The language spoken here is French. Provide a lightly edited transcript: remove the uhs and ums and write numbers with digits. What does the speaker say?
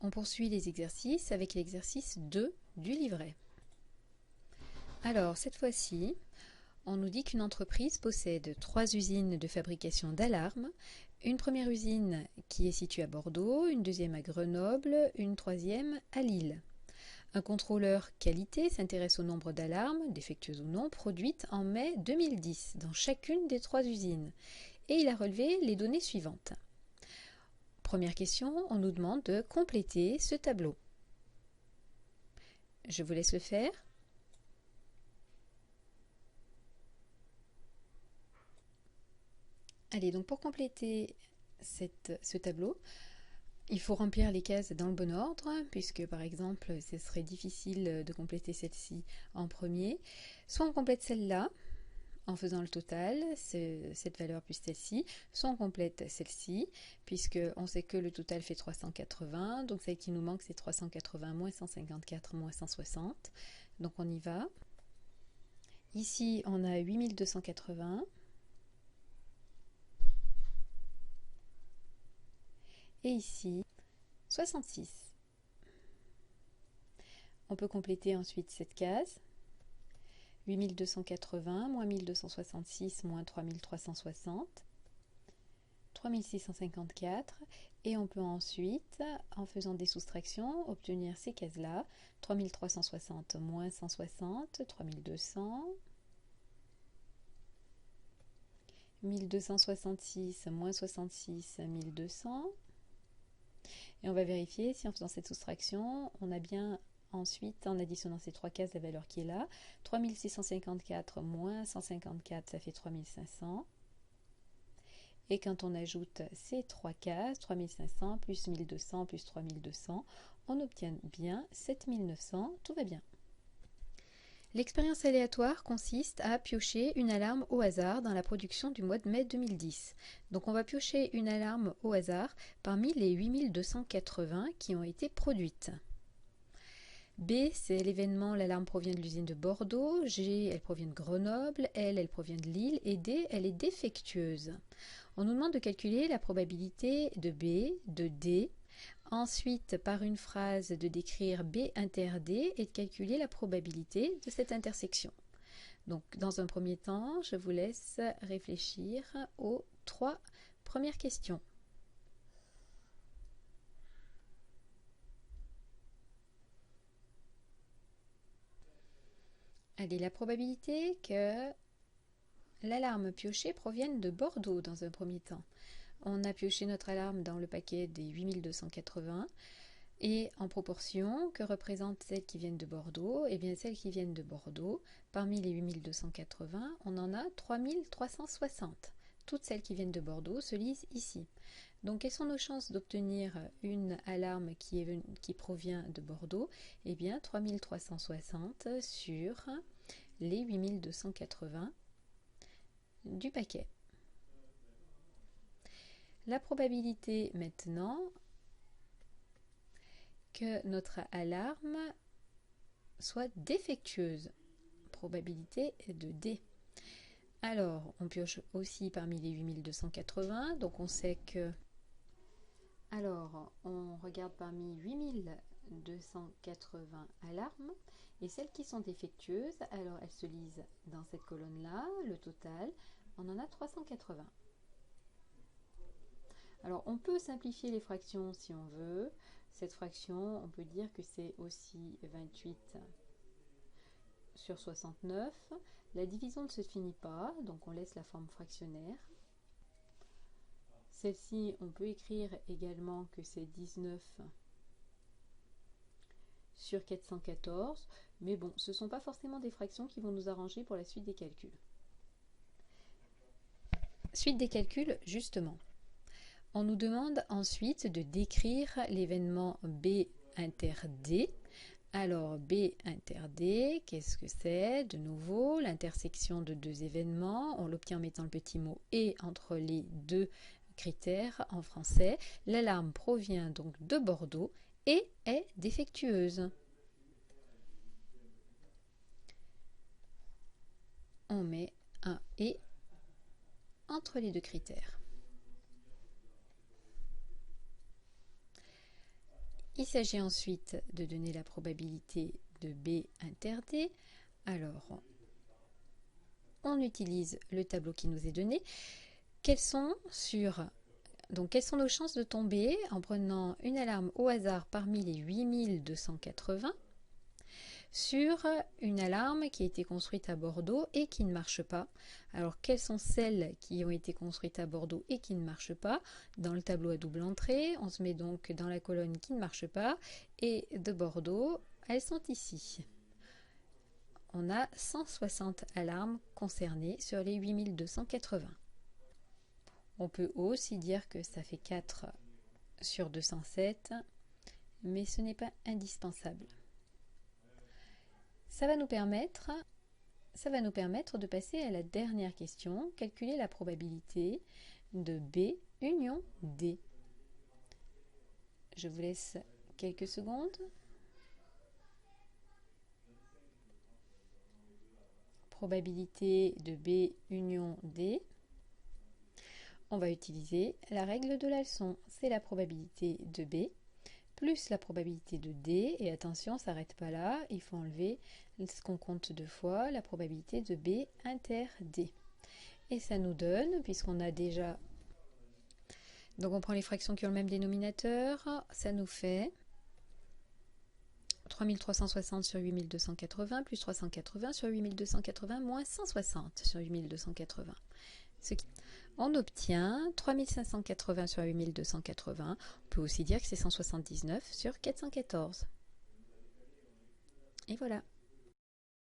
On poursuit les exercices avec l'exercice 2 du livret. Alors, cette fois-ci, on nous dit qu'une entreprise possède 3 usines de fabrication d'alarmes, une première usine qui est située à Bordeaux, une deuxième à Grenoble, une troisième à Lille. Un contrôleur qualité s'intéresse au nombre d'alarmes, défectueuses ou non, produites en mai 2010 dans chacune des 3 usines et il a relevé les données suivantes. Première question, on nous demande de compléter ce tableau. Je vous laisse le faire. Allez, donc pour compléter ce tableau, il faut remplir les cases dans le bon ordre, puisque par exemple, ce serait difficile de compléter celle-ci en premier. Soit on complète celle-là, en faisant le total, cette valeur plus celle-ci, soit on complète celle-ci, puisqu'on sait que le total fait 380, donc celle qui nous manque c'est 380 moins 154 moins 160, donc on y va. Ici on a 8280, et ici 66. On peut compléter ensuite cette case. 8280 moins 1266 moins 3360, 3654, et on peut ensuite, en faisant des soustractions, obtenir ces cases-là. 3360 moins 160, 3200, 1266 moins 66, 1200, et on va vérifier si en faisant cette soustraction, on a bien ensuite, en additionnant ces 3 cases, la valeur qui est là. 3654 moins 154, ça fait 3500. Et quand on ajoute ces 3 cases, 3500 plus 1200 plus 3200, on obtient bien 7900, tout va bien. L'expérience aléatoire consiste à piocher une alarme au hasard dans la production du mois de mai 2010. Donc on va piocher une alarme au hasard parmi les 8280 qui ont été produites. B, c'est l'événement, l'alarme provient de l'usine de Bordeaux. G, elle provient de Grenoble. L, elle provient de Lille. Et D, elle est défectueuse. On nous demande de calculer la probabilité de B, de D. Ensuite, par une phrase, de décrire B inter D et de calculer la probabilité de cette intersection. Donc, dans un premier temps, je vous laisse réfléchir aux 3 premières questions. Allez, la probabilité que l'alarme piochée provienne de Bordeaux dans un premier temps. On a pioché notre alarme dans le paquet des 8280 et en proportion, que représentent celles qui viennent de Bordeaux? Eh bien, celles qui viennent de Bordeaux, parmi les 8280, on en a 3360. Toutes celles qui viennent de Bordeaux se lisent ici. Donc, quelles sont nos chances d'obtenir une alarme qui provient de Bordeaux? Eh bien, 3360 sur les 8280 du paquet. La probabilité maintenant que notre alarme soit défectueuse, probabilité de D. Alors, on pioche aussi parmi les 8280, donc on sait que... Alors, on regarde parmi 8280 alarmes, et celles qui sont défectueuses, alors elles se lisent dans cette colonne-là, le total, on en a 380. Alors, on peut simplifier les fractions si on veut. Cette fraction, on peut dire que c'est aussi 28 sur 69. La division ne se finit pas, donc on laisse la forme fractionnaire. Celle-ci, on peut écrire également que c'est 19 sur 414, mais bon, ce ne sont pas forcément des fractions qui vont nous arranger pour la suite des calculs. Suite des calculs, justement. On nous demande ensuite de décrire l'événement B inter D. Alors, B inter D, qu'est-ce que c'est? De nouveau, l'intersection de 2 événements. On l'obtient en mettant le petit mot « et » entre les 2 critères en français. L'alarme provient donc de Bordeaux et est défectueuse. On met un « et » entre les 2 critères. Il s'agit ensuite de donner la probabilité de B inter D. Alors, on utilise le tableau qui nous est donné. Quelles sont nos chances de tomber en prenant une alarme au hasard parmi les 8280 sur une alarme qui a été construite à Bordeaux et qui ne marche pas. Alors, quelles sont celles qui ont été construites à Bordeaux et qui ne marchent pas? Dans le tableau à double entrée, on se met donc dans la colonne qui ne marche pas, et de Bordeaux, elles sont ici. On a 160 alarmes concernées sur les 8280. On peut aussi dire que ça fait 4 sur 207, mais ce n'est pas indispensable. Ça va nous permettre de passer à la dernière question, calculer la probabilité de B union D. Je vous laisse quelques secondes. Probabilité de B union D. On va utiliser la règle de la leçon. C'est la probabilité de B plus la probabilité de D. Et attention, ça ne s'arrête pas là. Il faut enlever ce qu'on compte deux fois, la probabilité de B inter D. Et ça nous donne, puisqu'on a déjà... Donc on prend les fractions qui ont le même dénominateur. Ça nous fait 3360 sur 8280 plus 380 sur 8280 moins 160 sur 8280. On obtient 3580 sur 8280. On peut aussi dire que c'est 179 sur 414. Et voilà.